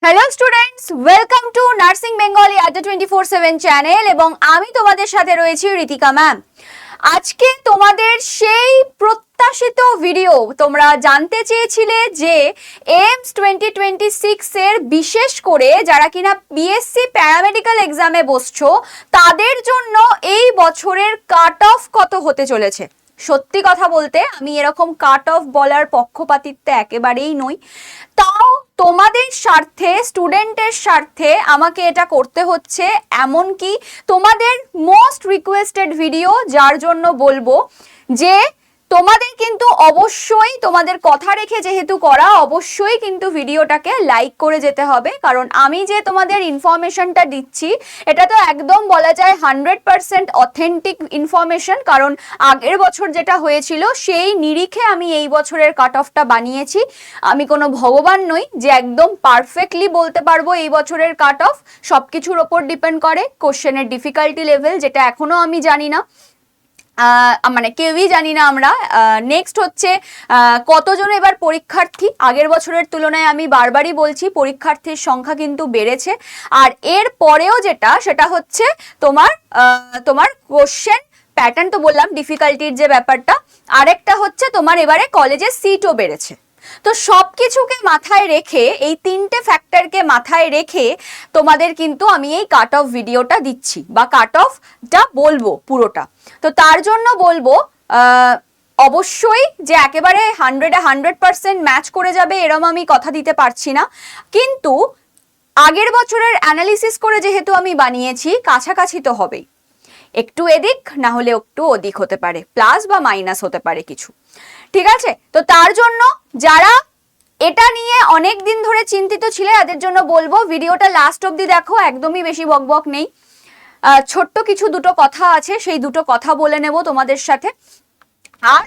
Hello students, welcome to nursing Bengali আড্ডা 24/7 channel এবং আমি তোমাদের সাথে রয়েছি ঋতিকা ম্যাম। আজকে তোমাদের সেই প্রত্যাশিত ভিডিও, তোমরা জানতে চেয়েছিলে যে এইমস 2026 এর বিশেষ করে যারা কিনা বিএসসি প্যারামেডিক্যাল এক্সামে বসছো তাদের জন্য এই বছরের কাট অফ কত হতে চলেছে। সত্যি কথা বলতে আমি এরকম কাট অফ বলার পক্ষপাতিত্বে একেবারেই নই, তাও তোমাদের স্বার্থে, স্টুডেন্টের স্বার্থে আমাকে এটা করতে হচ্ছে। এমনকি তোমাদের মোস্ট রিকোয়েস্টেড ভিডিও, যার জন্য বলবো যে তোমাদের কিন্তু অবশ্যই তোমাদের কথা রেখে যেহেতু করা, অবশ্যই কিন্তু ভিডিওটাকে লাইক করে যেতে হবে। কারণ আমি যে তোমাদের ইনফরমেশনটা দিচ্ছি এটা তো একদম বলা যায় 100% অথেন্টিক ইনফরমেশন। কারণ আগের বছর যেটা হয়েছিল সেই নিরিখে আমি এই বছরের কাট অফটা বানিয়েছি। আমি কোনো ভগবান নই যে একদম পারফেক্টলি বলতে পারবো এই বছরের কাট অফ। সব কিছুর ওপর ডিপেন্ড করে কোশ্চেনের ডিফিকাল্টি লেভেল, যেটা এখনো আমি জানি না, মানে কেউই জানি না আমরা। নেক্সট হচ্ছে কতজন এবার পরীক্ষার্থী। আগের বছরের তুলনায় আমি বারবারই বলছি পরীক্ষার্থীর সংখ্যা কিন্তু বেড়েছে। আর এর পরেও সেটা হচ্ছে তোমার কোশ্চেন প্যাটার্ন তো বললাম, ডিফিকাল্টির যে ব্যাপারটা, আরেকটা হচ্ছে তোমার এবারে কলেজের সিটও বেড়েছে। তো সবকিছুকে মাথায় রেখে, এই তিনটে ফ্যাক্টরকে মাথায় রেখে তোমাদের কিন্তু আমি এই কাট অফ ভিডিওটা দিচ্ছি বা কাট অফটা বলবো পুরোটা। তো তার জন্য বলবো অবশ্যই যে একেবারে 100% ম্যাচ করে যাবে এরম আমি কথা দিতে পারছি না, কিন্তু আগের বছরের অ্যানালিসিস করে যেহেতু আমি বানিয়েছি কাছাকাছি তো হবেই। একটু এদিক না হলে একটু ওদিক হতে পারে, প্লাস বা মাইনাস হতে পারে কিছু, ঠিক আছে? তো তার জন্য যারা এটা নিয়ে অনেক দিন ধরে চিন্তিত ছিলে তাদের জন্য বলবো ভিডিওটা লাস্ট অবধি দেখো, একদমই বেশি বকবক নেই। ছোট্ট কিছু দুটো কথা আছে, সেই দুটো কথা বলে নেব তোমাদের সাথে। আর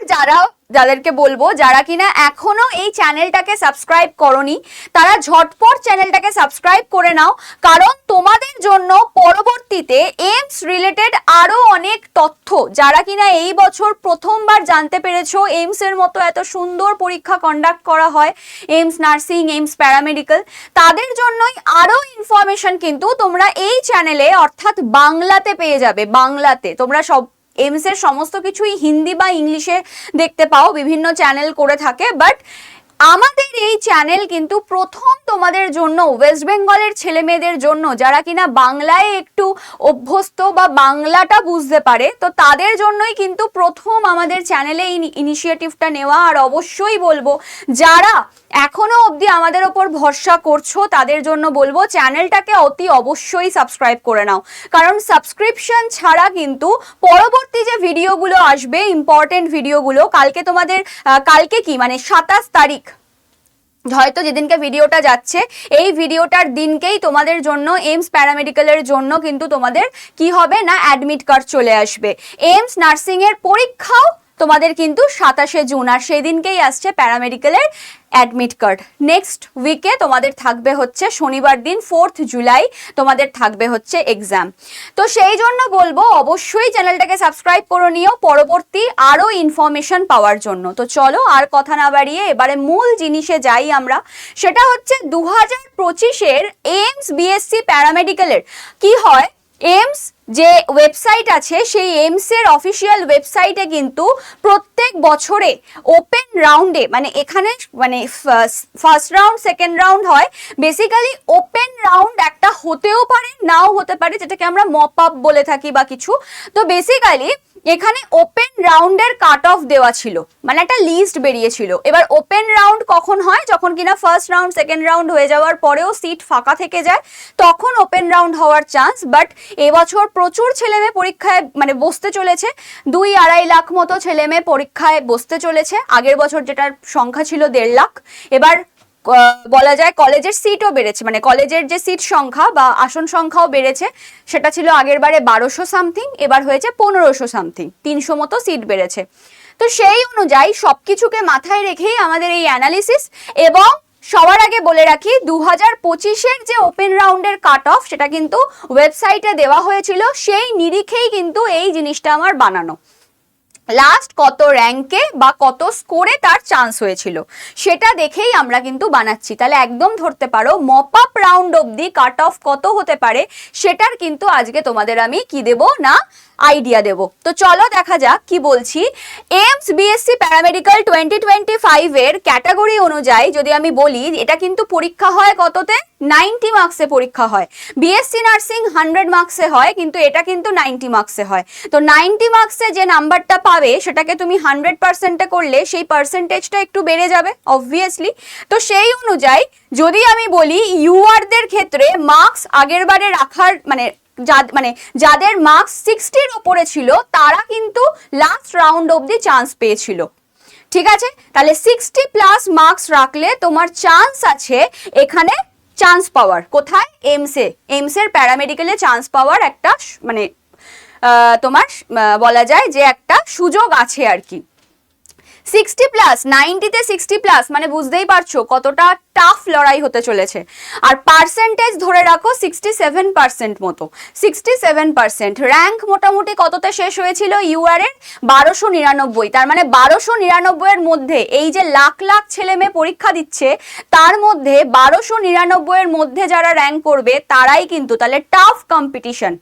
যাদেরকে বলবো যারা কিনা এখনো এই চ্যানেলটাকে সাবস্ক্রাইব করনি তারা ঝটপট চ্যানেলটাকে সাবস্ক্রাইব করে নাও, কারণ তোমাদের জন্য পরবর্তীতে এইমস রিলেটেড আরো অনেক তথ্য, যারা কিনা এই বছর প্রথমবার জানতে পেরেছো এইমস এর মতো এত সুন্দর পরীক্ষা কন্ডাক্ট করা হয়, এইমস নার্সিং, এইমস প্যারামেডিক্যাল, তাদের জন্যই আরো ইনফরমেশন কিন্তু তোমরা এই চ্যানেলে অর্থাৎ বাংলাতে পেয়ে যাবে। বাংলাতে তোমরা সব এইমস এর সমস্ত কিছুই হিন্দি বা ইংলিশে দেখতে পাও, বিভিন্ন চ্যানেল করে থাকে, বাট আমাদের এই চ্যানেল কিন্তু প্রথম তোমাদের জন্য, ওয়েস্ট বেঙ্গলের ছেলে মেয়েদের জন্য যারা কিনা বাংলায় একটু অভ্যস্ত বা বাংলাটা বুঝতে পারে, তো তাদের জন্যই কিন্তু প্রথম আমাদের চ্যানেলে এই ইনিশিয়েটিভটা নেওয়া। আর অবশ্যই বলবো যারা এখনো অবধি আমাদের ওপর ভরসা করছো তাদের জন্য বলবো চ্যানেলটাকে অতি অবশ্যই সাবস্ক্রাইব করে নাও, কারণ সাবস্ক্রিপশন ছাড়া কিন্তু পরবর্তী যে ভিডিওগুলো আসবে, ইম্পর্টেন্ট ভিডিওগুলো, কালকে কি মানে 27 তারিখ হয়তো যেদিনকে ভিডিওটা যাচ্ছে, এই ভিডিওটার দিনকেই তোমাদের জন্য এইমস প্যারামেডিক্যালের জন্য কিন্তু তোমাদের কি হবে না, অ্যাডমিট কার্ড চলে আসবে। এইমস নার্সিং এর পরীক্ষাও তোমাদের কিন্তু 27শে জুন, আর সেই দিনকেই আসছে প্যারামেডিক্যালের অ্যাডমিট কার্ড। নেক্সট উইকে তোমাদের থাকবে হচ্ছে শনিবার দিন 4th জুলাই তোমাদের থাকবে হচ্ছে এক্সাম। তো সেই জন্য বলবো অবশ্যই চ্যানেলটাকে সাবস্ক্রাইব করে নিও পরবর্তী আরো ইনফরমেশন পাওয়ার জন্য। তো চলো আর কথা না বাড়িয়ে এবারে মূল জিনিসে যাই আমরা। সেটা হচ্ছে 2025-এর এইমস বিএসসি প্যারামেডিক্যালের কি হয়। এইমস যে ওয়েবসাইট আছে সেই এইমস এর অফিসিয়াল ওয়েবসাইটে কিন্তু প্রত্যেক বছরে ওপেন রাউন্ডে, মানে এখানে মানে ফার্স্ট রাউন্ড সেকেন্ড রাউন্ড হয়, বেসিক্যালি ওপেন রাউন্ড একটা হতেও পারে নাও হতে পারে, যেটাকে আমরা মপ আপ বলে থাকি বা কিছু। তো বেসিক্যালি এখানে ওপেন রাউন্ডের কাট অফ দেওয়া ছিল, মানে একটা লিস্ট বেরিয়েছিল। এবার ওপেন রাউন্ড কখন হয়, যখন কিনা ফার্স্ট রাউন্ড সেকেন্ড রাউন্ড হয়ে যাওয়ার পরেও সিট ফাঁকা থেকে যায়, তখন ওপেন রাউন্ড হওয়ার চান্স। বাট এবছর প্রচুর ছেলেমেয়ে পরীক্ষায় মানে বসতে চলেছে, 2-2.5 লাখ মতো ছেলেমেয়ে পরীক্ষায় বসতে চলেছে। আগের বছর যেটার সংখ্যা ছিল 1.5 লাখ, এবার বলা যায় কলেজের সিটও বেড়েছে, মানে কলেজের যে সিট সংখ্যা বা আসন সংখ্যাও বেড়েছে। সেটা ছিল আগের বারে 1200 সামথিং, এবার হয়েছে 1500 সামথিং, 300 মতো সিট বেড়েছে। তো সেই অনুযায়ী সবকিছুকে মাথায় রেখেই আমাদের এই অ্যানালিসিস। এবং সবার আগে বলে রাখি 2025-এর যে ওপেন রাউন্ডের কাট অফ সেটা কিন্তু ওয়েবসাইটে দেওয়া হয়েছিল, সেই নিরিখেই কিন্তু এই জিনিসটা আমার বানানো। লাস্ট কত র্যাঙ্কে বা কত স্কোরে তার চান্স হয়েছিল সেটা দেখেই আমরা কিন্তু বানাচ্ছি। তাহলে একদম ধরতে পারো মপ আপ রাউন্ড অবধি কাট অফ কত হতে পারে সেটার কিন্তু আজকে তোমাদের আমি কি দেব না আইডিয়া দেব। তো চলো দেখা যাক কি বলছি। এইমস বিএসসি প্যারামেডিক্যাল 2025 এর ক্যাটাগরি অনুযায়ী যদি আমি বলি, এটা কিন্তু পরীক্ষা হয় কততে, 90 মার্কসে পরীক্ষা হয়। বিএসসি নার্সিং 100 মার্কসে হয়, কিন্তু এটা কিন্তু 90 মার্কসে হয়। তো 90 মার্কসে যে নাম্বারটা পাবে সেটাকে তুমি 100%-এ করলে সেই পার্সেন্টেজটা একটু বেড়ে যাবে অবভিয়াসলি। তো সেই অনুযায়ী যদি আমি বলি ইউআরদের ক্ষেত্রে মার্কস আগের বারে রাখার মানে যাদের মার্কস 60-র উপরে ছিল তারা কিন্তু লাস্ট রাউন্ড অবধি চান্স পেয়েছিল। ঠিক আছে, তাহলে 60+ মার্কস রাখলে তোমার চান্স আছে এখানে চান্স পাওয়ার। কোথায়? এইমসের প্যারামেডিক্যালে চান্স পাওয়ার একটা মানে তোমার বলা যায় যে একটা সুযোগ আছে আর কি। 60+, 90-তে 60+ মানে বুঝতেই পারছো কতটা টাফ লড়াই হতে চলেছে। আর পার্সেন্টেজ ধরে রাখো 67% মতো, 67%। র্যাঙ্ক মোটামুটি কততে শেষ হয়েছিল ইউআর এর? 1299। তার মানে 1299 এর মধ্যে এই যে লাখ লাখ ছেলে মেয়ে পরীক্ষা দিচ্ছে তার মধ্যে 1299 এর মধ্যে যারা র্যাঙ্ক করবে তারাই কিন্তু, তাহলে টাফ কম্পিটিশন,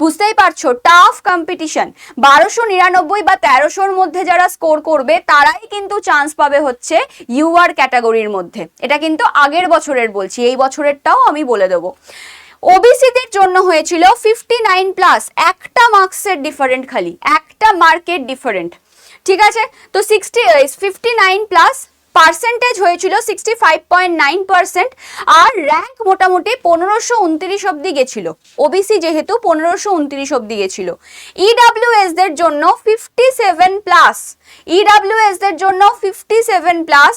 বুঝতেই পারছো টাফ কম্পিটিশন। 1299 বা 1300-র মধ্যে যারা স্কোর করবে তারাই কিন্তু চান্স পাবে হচ্ছে ইউআর ক্যাটাগরির মধ্যে। এটা কিন্তু আগের বছরের বলছি, এই বছরেরটাও আমি বলে দেবো। ওবিসিদের জন্য হয়েছিল 59+, একটা মার্কসের ডিফারেন্ট, খালি একটা মার্কের ডিফারেন্ট। ঠিক আছে, তো 59+ পার্সেন্টেজ হয়েছিল 65.9%। আর র্যাঙ্ক মোটামুটি 1529 অব্দি গেছিল, ওবিসি যেহেতু 1529 অব্দি গেছিল। ইডাব্লিউএসদের জন্য 57+, ইডাব্লিউএসদের জন্য 57+,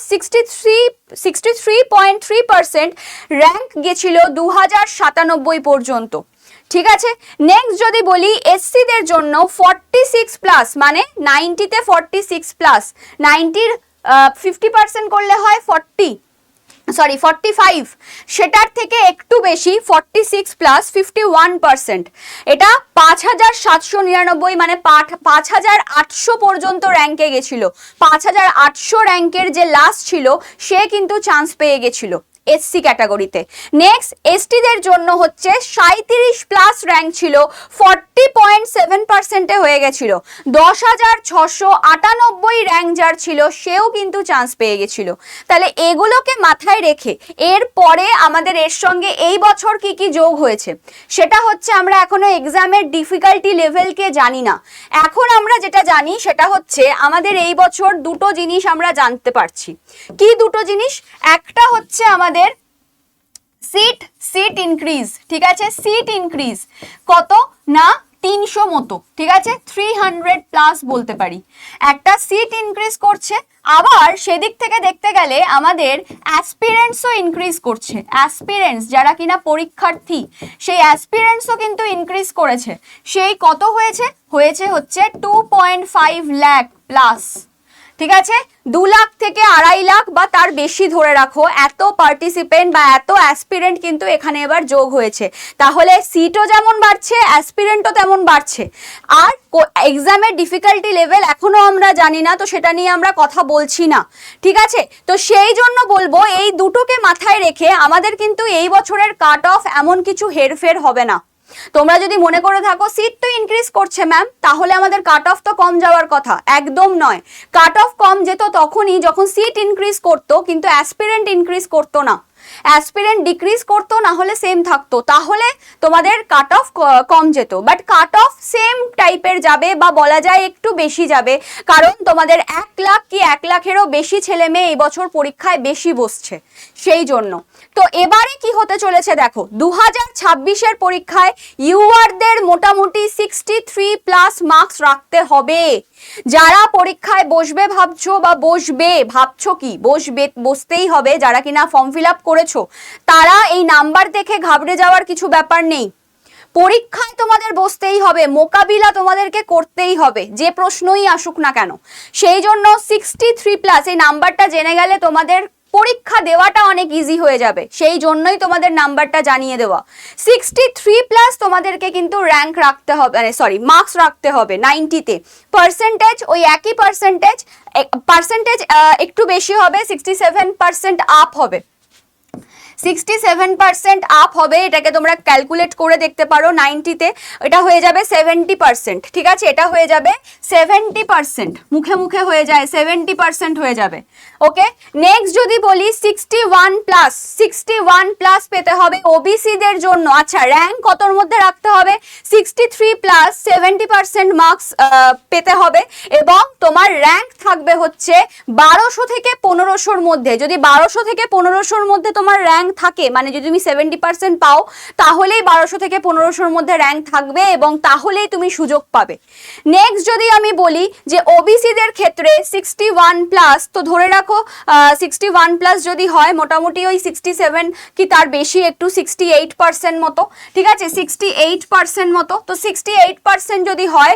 63.3% র্যাঙ্ক গেছিল 2097 পর্যন্ত। ঠিক আছে, নেক্সট যদি বলি এসসিদের জন্য 46+, মানে 90-তে 46+, 90-র 50% করলে হয় 45, সেটার থেকে একটু বেশি 46+, 51%। এটা 5799 মানে 5800 পর্যন্ত র্যাঙ্কে গেছিল। 5800 র্যাঙ্কের যে লাস্ট ছিল সে কিন্তু চান্স পেয়ে গেছিল এসসি ক্যাটাগরিতে। নেক্সট এসটিদের জন্য হচ্ছে 37+ র্যাঙ্ক ছিল, 40.7%-এ হয়ে গেছিল। 10,698 র্যাঙ্ক যার ছিল সেও কিন্তু চান্স পেয়ে গেছিল। তাহলে এগুলোকে মাথায় রেখে এরপরে আমাদের এর সঙ্গে এই বছর কি কি যোগ হয়েছে সেটা হচ্ছে, আমরা এখনো এক্সামের ডিফিকাল্টি লেভেলকে জানি না। এখন আমরা যেটা জানি সেটা হচ্ছে আমাদের এই বছর দুটো জিনিস আমরা জানতে পারছি। কি দুটো জিনিস? একটা হচ্ছে আমাদের সিট ইনক্রিজ। ঠিক আছে, সিট ইনক্রিজ কত না 300 মতো। ঠিক আছে, 300+ বলতে পারি একটা সিট ইনক্রিজ করছে। আবার সেদিক থেকে দেখতে গেলে আমাদের অ্যাসপিরেন্টসও ইনক্রিজ করছে। অ্যাসপিরেন্টস যারা কিনা পরীক্ষার্থী, সেই অ্যাসপিরেন্টসও কিন্তু ইনক্রিজ করেছে। সেই কত হয়েছে হচ্ছে 2.5 লাখ প্লাস। ঠিক আছে, 2 লাখ থেকে 2.5 লাখ বা তার বেশি ধরে রাখো, এত পার্টিসিপেন্ট বা এত অ্যাসপিরেন্ট কিন্তু এখানে এবার যোগ হয়েছে। তাহলে সিটও যেমন বাড়ছে, অ্যাসপিরেন্টও তেমন বাড়ছে। আর এক্সামের ডিফিকাল্টি লেভেল এখনো আমরা জানি না, তো সেটা নিয়ে আমরা কথা বলছি না। ঠিক আছে, তো সেই জন্য বলবো এই দুটোকে মাথায় রেখে আমাদের কিন্তু এই বছরের কাট অফ এমন কিছু হেরফের হবে না। তোমরা যদি মনে করে থাকো সিট তো ইনক্রিজ করছে ম্যাম, তাহলে আমাদের কাট অফ তো কম যাওয়ার কথা, একদম নয়। কাট অফ কম যেত তখনই যখন সিট ইনক্রিজ করতো, কিন্তু অ্যাসপিরেন্ট ইনক্রিজ করতো না। অ্যাসপিরেন্ট ডিক্রিজ করতো, না হলে সেম থাকতো, তাহলে তোমাদের কাট অফ কম যেত। বাট কাট অফ সেম টাইপের যাবে, বা বলা যায় একটু বেশি যাবে, কারণ তোমাদের 1 লাখ কি 1 লাখেরও বেশি ছেলে মেয়ে এই বছর পরীক্ষায় বেশি বসছে, সেই জন্য। তো এবারে কি হতে চলেছে দেখো, 2026-এর পরীক্ষায় ইউআরদের মোটামুটি 63+ মার্কস রাখতে হবে। যারা পরীক্ষায় বসবে ভাবছো বা ভাবছো কি বসতেই হবে, যারা কিনা ফর্ম ফিল আপ করেছো তারা এই নাম্বার দেখে ঘাবড়ে যাওয়ার কিছু ব্যাপার নেই। পরীক্ষায় তোমাদের বসতেই হবে, মোকাবিলা তোমাদেরকে করতেই হবে, যে প্রশ্নই আসুক না কেন। সেই জন্য 63+, এই নাম্বারটা জেনে গেলে তোমাদের পরীক্ষা দেওয়াটা অনেক ইজি হয়ে যাবে, সেই জন্যই তোমাদের নাম্বারটা জানিয়ে দেওয়া। 63+ তোমাদেরকে কিন্তু র্যাঙ্ক রাখতে হবে, মানে সরি মার্কস রাখতে হবে 90-তে। পার্সেন্টেজ ওই একই পার্সেন্টেজ একটু বেশি হবে, 67% আপ হবে, 67% আপ হবে। এটাকে তোমরা ক্যালকুলেট করে দেখতে পারো, 90-তে এটা হয়ে যাবে 70%, ঠিক আছে, এটা হয়ে যাবে 70%, মুখে মুখে হয়ে যায় 70% হয়ে যাবে। ওকে, নেক্সট যদি বলি 61+ পেতে হবে ওবিসিদের জন্য। আচ্ছা, র্যাঙ্ক কতর মধ্যে রাখতে হবে? 63+ 70% মার্কস পেতে হবে, এবং তোমার র্যাঙ্ক থাকবে হচ্ছে 1200 থেকে 1500-র মধ্যে। যদি 1200 থেকে 1500-র মধ্যে তোমার র্যাঙ্ক থাকে, মানে যদি তুমি 70% পাও, তাহলেই 1200 থেকে 1500-র মধ্যে র্যাঙ্ক থাকবে এবং তাহলেই তুমি সুযোগ পাবে। নেক্সট যদি আমি বলি যে ওবিসিদের ক্ষেত্রে 61+, তো ধরে রাখো 61+ যদি হয়, মোটামুটি ওই 67 কি তার বেশি, একটু 68% মতো, ঠিক আছে, 68% মতো। তো 68% যদি হয়,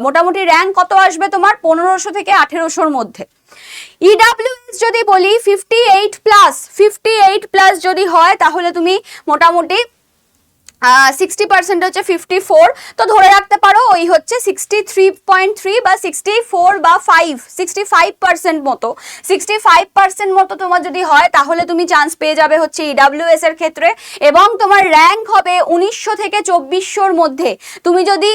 মোটামুটি র্যাঙ্ক কত আসবে তোমার? 1500 থেকে 1800-র মধ্যে। ইডাব্লিউএস যদি বলি 58+ যদি হয়, তাহলে তুমি মোটামুটি 60% হচ্ছে 54, তো ধরে রাখতে পারো ওই হচ্ছে 63.3 বা 64 বা 65% মতো। 65% মতো তোমার যদি হয়, তাহলে তুমি চান্স পেয়ে যাবে হচ্ছে ইডাব্লিউএস এর ক্ষেত্রে, এবং তোমার র্যাঙ্ক হবে 1900 থেকে 2400-র মধ্যে। তুমি যদি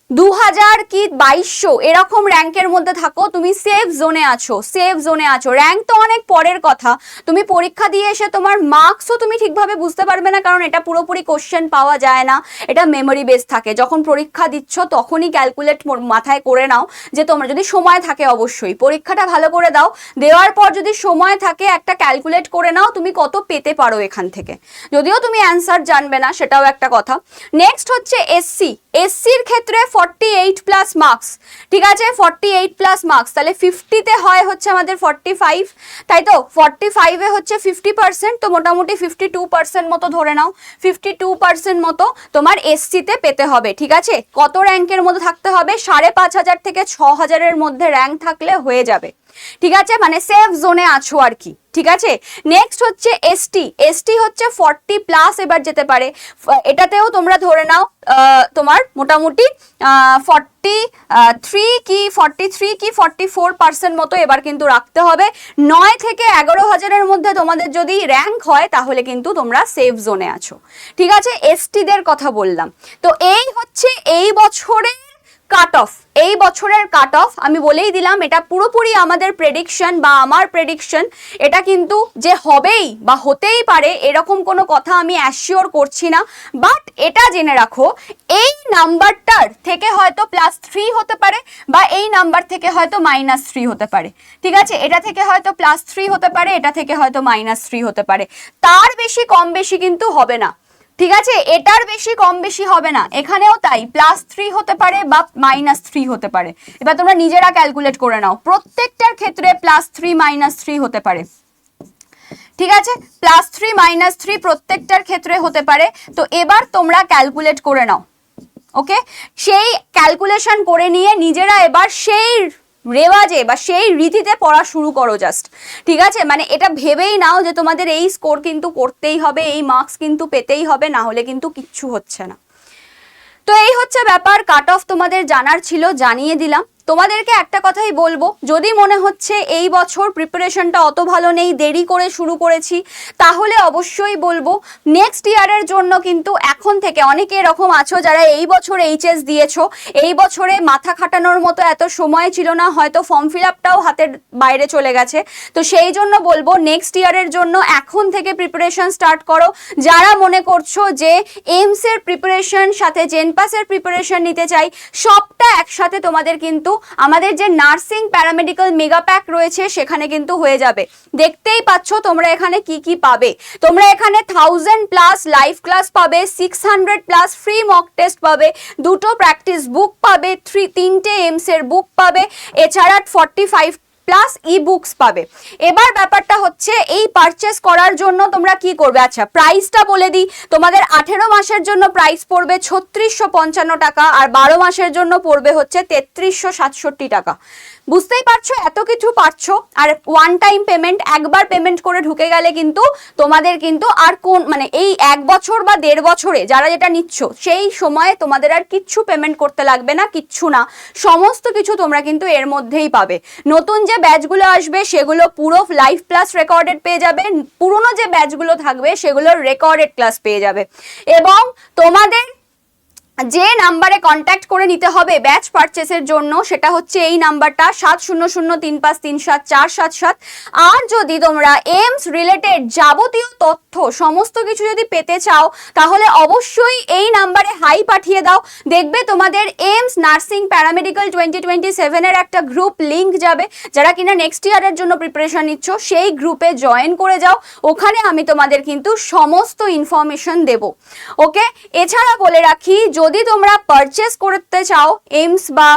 2000 কি 2200 এরকম র্যাঙ্কের মধ্যে থাকো, তুমি সেফ জোনে আছো, সেফ জোনে আছো। র্যাঙ্ক তো অনেক পরের কথা, তুমি পরীক্ষা দিয়ে এসে তোমার মার্কসও তুমি ঠিকভাবে বুঝতে পারবে না, কারণ এটা পুরোপুরি কোশ্চেন পাওয়া যায় না, এটা মেমোরি বেস থাকে। যখন পরীক্ষা দিচ্ছ তখনই ক্যালকুলেট মাথায় করে নাও, যে তোমার যদি সময় থাকে, অবশ্যই পরীক্ষাটা ভালো করে দাও, দেওয়ার পর যদি সময় থাকে একটা ক্যালকুলেট করে নাও তুমি কত পেতে পারো এখান থেকে। যদিও তুমি অ্যান্সার জানবে না, সেটাও একটা কথা। নেক্সট হচ্ছে এসসির ক্ষেত্রে 48+ মার্কস, ঠিক আছে, 48+ মার্কস, তাহলে 50-তে হয় হচ্ছে আমাদের 45, তাই তো 45-এ হচ্ছে 50%, তো মোটামুটি 52% মতো ধরে নাও, 52% মতো তোমার এসসিতে পেতে হবে, ঠিক আছে। কত র্যাঙ্কের মধ্যে থাকতে হবে? 5500 থেকে 6000-এর মধ্যে র্যাঙ্ক থাকলে হয়ে যাবে, ঠিক আছে, মানে সেফ জোনে আছো আর কি, ঠিক আছে। নেক্সট হচ্ছে এসটি হচ্ছে 40+ এবার যেতে পারে, এটাতেও তোমরা ধরে নাও তোমার মোটামুটি 43 কি 44% মতো এবার কিন্তু রাখতে হবে। 9 থেকে 11,000-এর মধ্যে তোমাদের যদি র্যাঙ্ক হয়, তাহলে কিন্তু তোমরা সেফ জোনে আছো, ঠিক আছে। এসটিদের কথা বললাম। তো এই হচ্ছে এই বছরে কাট অফ, এই বছরের কাট অফ। আমি বলেই দিলাম, এটা পুরোপুরি আমাদের প্রেডিকশন বা আমার প্রেডিকশন, এটা কিন্তু যে হবেই বা হতেই পারে এরকম কোনো কথা আমি অ্যাসিওর করছি না, বাট এটা জেনে রাখো এই নাম্বারটার থেকে হয়তো +3 হতে পারে, বা এই নাম্বার থেকে হয়তো -3 হতে পারে, ঠিক আছে। এটা থেকে হয়তো +3 হতে পারে, এটা থেকে হয়তো -3 হতে পারে, তার বেশি কম বেশি কিন্তু হবে না, ঠিক আছে, এটার বেশি কম বেশি হবে না। এখানেও তাই, +3 হতে পারে বা -3 হতে পারে। এবার তোমরা নিজেরা ক্যালকুলেট করে নাও, প্রত্যেকটার ক্ষেত্রে +3 -3 হতে পারে, ঠিক আছে, +3 -3 প্রত্যেকটার ক্ষেত্রে হতে পারে। তো এবার তোমরা ক্যালকুলেট করে নাও, ওকে, সেই ক্যালকুলেশন করে নিয়ে নিজেরা এবার সেই রেওয়াজে বা সেই রীতিতে পড়া শুরু করো জাস্ট, ঠিক আছে। মানে এটা ভেবেই নাও যে তোমাদের এই স্কোর কিন্তু করতেই হবে, এই মার্কস কিন্তু পেতেই হবে, না হলে কিন্তু কিচ্ছু হচ্ছে না। তো এই হচ্ছে ব্যাপার, কাট অফ তোমাদের জানার ছিল, জানিয়ে দিলাম। তোমাদেরকে একটা কথাই বলবো, যদি মনে হচ্ছে এই বছর প্রিপারেশনটা অত ভালো নেই, দেরি করে শুরু করেছি, তাহলে অবশ্যই বলবো নেক্সট ইয়ারের জন্য কিন্তু এখন থেকে, অনেকে এরকম আছো যারা এই বছর এইচএস দিয়েছো, এই বছরে মাথা খাটানোর মতো এত সময় ছিল না, হয়তো ফর্ম ফিল আপটাও হাতের বাইরে চলে গেছে, তো সেই জন্য বলবো নেক্সট ইয়ারের জন্য এখন থেকে প্রিপারেশন স্টার্ট করো। যারা মনে করছো যে এইমস এর প্রিপারেশন সাথে জেনপাসের প্রিপারেশন নিতে চাই, সবটা একসাথে তোমাদের কিন্তু আমাদের যে নার্সিং প্যারামেডিক্যাল মেগা প্যাক রয়েছে সেখানে কিন্তু হয়ে যাবে। দেখতেই পাচ্ছ তোমরা এখানে কি কি পাবে। তোমরা এখানে 1000+ লাইভ ক্লাস পাবে, 600+ ফ্রি মক টেস্ট পাবে, 2টো প্র্যাকটিস বুক পাবে, 3টে এইমস এর বুক পাবে, এছাড়া 45+ প্লাস ই বুকস পাবে। এবার ব্যাপারটা হচ্ছে এই পারচেস করার জন্য তোমরা কি করবে, আচ্ছা প্রাইসটা বলে দিই, তোমাদের 18 মাসের জন্য প্রাইস পড়বে 3655 টাকা, আর 12 মাসের জন্য পড়বে হচ্ছে 3367 টাকা। বুঝতেই পারছো এত কিছু পাচ্ছ, আর ওয়ান টাইম পেমেন্ট, একবার পেমেন্ট করে ঢুকে গেলে কিন্তু তোমাদের কিন্তু আর কোন মানে এই 1 বছর বা 1.5 বছরে যারা যেটা নিচ্ছ সেই সময়ে তোমাদের আর কিচ্ছু পেমেন্ট করতে লাগবে না, কিচ্ছু না, সমস্ত কিছু তোমরা কিন্তু এর মধ্যেই পাবে। নতুন যে ব্যাচগুলো আসবে সেগুলো পুরো লাইভ প্লাস রেকর্ডেড পেয়ে যাবে, পুরনো যে ব্যাচগুলো থাকবে সেগুলোর রেকর্ডেড ক্লাস পেয়ে যাবে। এবং তোমাদের যে নাম্বারে কন্ট্যাক্ট করে নিতে হবে ব্যাচ পারচেসের জন্য সেটা হচ্ছে এই নাম্বারটা 7003537477। আর যদি তোমরা এইমস রিলেটেড যাবতীয় তথ্য সমস্ত কিছু যদি পেতে চাও তাহলে অবশ্যই এই নাম্বারে হাই পাঠিয়ে দাও, দেখবে তোমাদের এইমস নার্সিং প্যারামেডিক্যাল 2027 এর একটা গ্রুপ লিংক যাবে, যারা কিনা নেক্সট ইয়ারের জন্য প্রিপারেশন নিচ্ছ সেই গ্রুপে জয়েন করে যাও, ওখানে আমি তোমাদের কিন্তু সমস্ত ইনফরমেশন দেব। ওকে, এছাড়া বলে রাখি যদি তোমরা পারচেস করতে চাও এইমস বা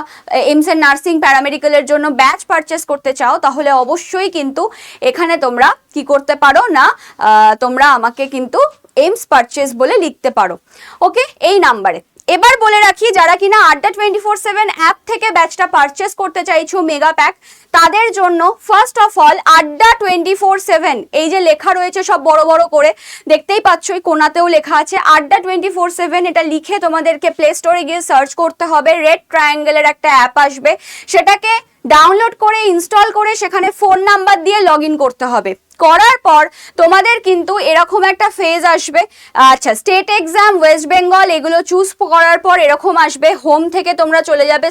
এইমস এর নার্সিং প্যারামেডিক্যালের জন্য ব্যাচ পারচেস করতে চাও তাহলে অবশ্যই কিন্তু এখানে তোমরা কি করতে পারো না, তোমরা আমাকে কিন্তু এইমস পারচেস বলে লিখতে পারো। ওকে, এই নাম্বারে। এবার বলে রাখি যারা কিনা আড্ডা 24/7 অ্যাপ থেকে ব্যাচটা পারচেস করতে চাইছো মেগা প্যাক, তাদের জন্য ফার্স্ট অফ অল আড্ডা 24/7 এই যে লেখা রয়েছে সব বড় বড় করে দেখতেই পাচ্ছ, এই কোনাতেও লেখা আছে আড্ডা 24/7, এটা লিখে তোমাদেরকে প্লে স্টোরে গিয়ে সার্চ করতে হবে, রেড ট্রায়াঙ্গেলের একটা অ্যাপ আসবে, সেটাকে ডাউনলোড করে ইনস্টল করে সেখানে ফোন নাম্বার দিয়ে লগ ইন করতে হবে। করার পর তোমাদের কিন্তু এরকম একটা ফেজ আসবে, আচ্ছা স্টেট এক্সাম, ওয়েস্ট বেঙ্গল এগুলো চুজ করার পর এরকম আসবে, হোম থেকে তোমরা চলে যাবে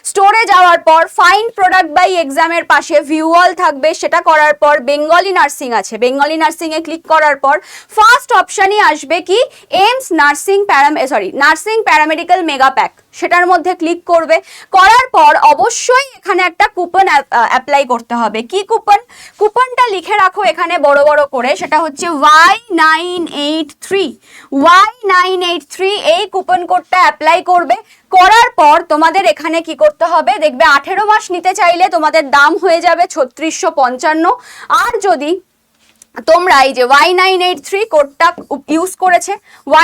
স্টোরে যাওয়ার পর ফাইন্ড প্রোডাক্ট বাই এক্সামের পাশে ভিউ অল থাকবে, সেটা করার পর বেঙ্গলি নার্সিং আছে, বেঙ্গলি নার্সিং এ ক্লিক করার পর ফার্স্ট অপশনই আসবে কি AIIMS nursing nursing paramedical mega pack, সেটার মধ্যে ক্লিক করবে। করার পর অবশ্যই এখানে একটা কুপন অ্যাপ্লাই করতে হবে। কি কুপনটা লিখে রাখো এখানে বড় বড় করে, সেটা হচ্ছে Y983 এই কুপন কোডটা অ্যাপ্লাই করবে। করার পর তোমাদের এখানে কি করতে হবে, দেখবে 18 মাস নিতে চাইলে তোমাদের দাম হয়ে যাবে 3655, আর যদি তোমরা এই যে Y983 কোডটা ইউজ করেছে,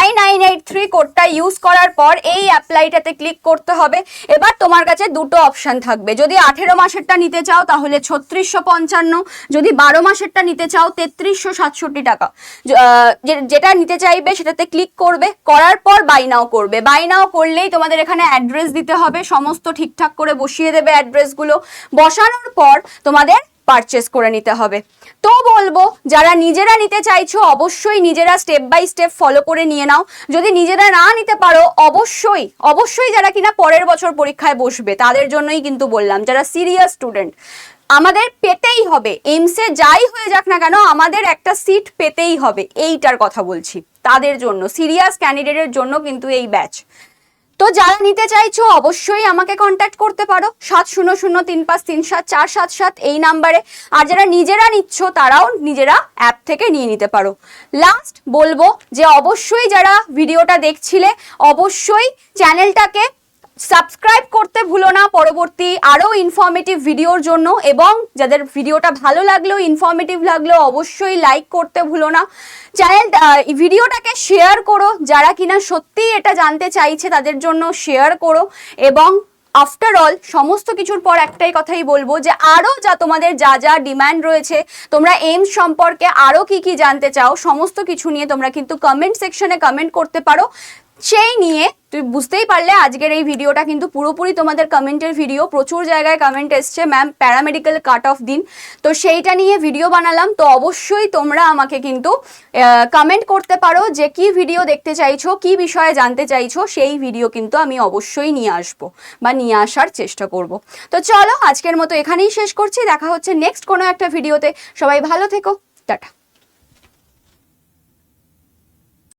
Y983 কোডটা ইউজ করার পর এই অ্যাপ্লাইটাতে ক্লিক করতে হবে। এবার তোমার কাছে দুটো অপশন থাকবে, যদি 18 মাসেরটা নিতে চাও তাহলে 3655, যদি 12 মাসেরটা নিতে চাও 3367 টাকা, যেটা নিতে চাইবে সেটাতে ক্লিক করবে। করার পর বাই নাও করবে, বাই নাও করলেই তোমাদের এখানে অ্যাড্রেস দিতে হবে, সমস্ত ঠিকঠাক করে বসিয়ে দেবে অ্যাড্রেসগুলো, বসানোর পর তোমাদের পারচেস করে নিতে হবে। তো বলবো যারা নিজেরা নিতে চাইছো অবশ্যই নিজেরা স্টেপ বাই স্টেপ ফলো করে নিয়ে নাও, যদি নিজেরা না নিতে পারো অবশ্যই যারা কিনা পরের বছর পরীক্ষায় বসবে তাদের জন্যই কিন্তু বললাম, যারা সিরিয়াস স্টুডেন্ট আমাদের পেতেই হবে, এইমসে যাই হয়ে যাক না কেন আমাদের একটা সিট পেতেই হবে, এইটার কথা বলছি, তাদের জন্য সিরিয়াস ক্যান্ডিডেটের জন্য কিন্তু এই ব্যাচ। তো যারা নিতে চাইছো অবশ্যই আমাকে কন্ট্যাক্ট করতে পারো 7003537477 এই নাম্বারে, আর যারা নিজেরা নিচ্ছ তারাও নিজেরা অ্যাপ থেকে নিয়ে নিতে পারো। লাস্ট বলবো যে অবশ্যই যারা ভিডিওটা দেখছিলে অবশ্যই চ্যানেলটাকে সাবস্ক্রাইব করতে ভুলো না পরবর্তী আরো ইনফরমেটিভ ভিডিওর জন্য, এবং যাদের ভিডিওটা ভালো লাগলো ইনফরমেটিভ লাগলো অবশ্যই লাইক করতে ভুলো না, ভিডিওটাকে শেয়ার করো, যারা কিনা সত্যি এটা জানতে চাইছে তাদের জন্য শেয়ার করো। এবং আফটার অল সমস্ত কিছুর পর একটাই কথাই বলবো যে আরো তোমাদের যা ডিমান্ড রয়েছে, তোমরা এইমস সম্পর্কে আরো কি জানতে চাও সমস্ত কিছু নিয়ে তোমরা কিন্তু কমেন্ট সেকশনে কমেন্ট করতে পারো। সেই নিয়ে তুই বুঝতেই পারলে আজকের এই ভিডিওটা কিন্তু পুরোপুরি তোমাদের কমেন্টের ভিডিও, প্রচুর জায়গায় কমেন্ট এসছে ম্যাম প্যারামেডিক্যাল কাট অফ দিন, তো সেইটা নিয়ে ভিডিও বানালাম। তো অবশ্যই তোমরা আমাকে কিন্তু কমেন্ট করতে পারো যে কি ভিডিও দেখতে চাইছো, কি বিষয়ে জানতে চাইছো, সেই ভিডিও কিন্তু আমি অবশ্যই নিয়ে আসবো বা নিয়ে আসার চেষ্টা করব। তো চলো আজকের মতো এখানেই শেষ করছি, দেখা হচ্ছে নেক্সট কোনো একটা ভিডিওতে, সবাই ভালো থেকো, টাটা।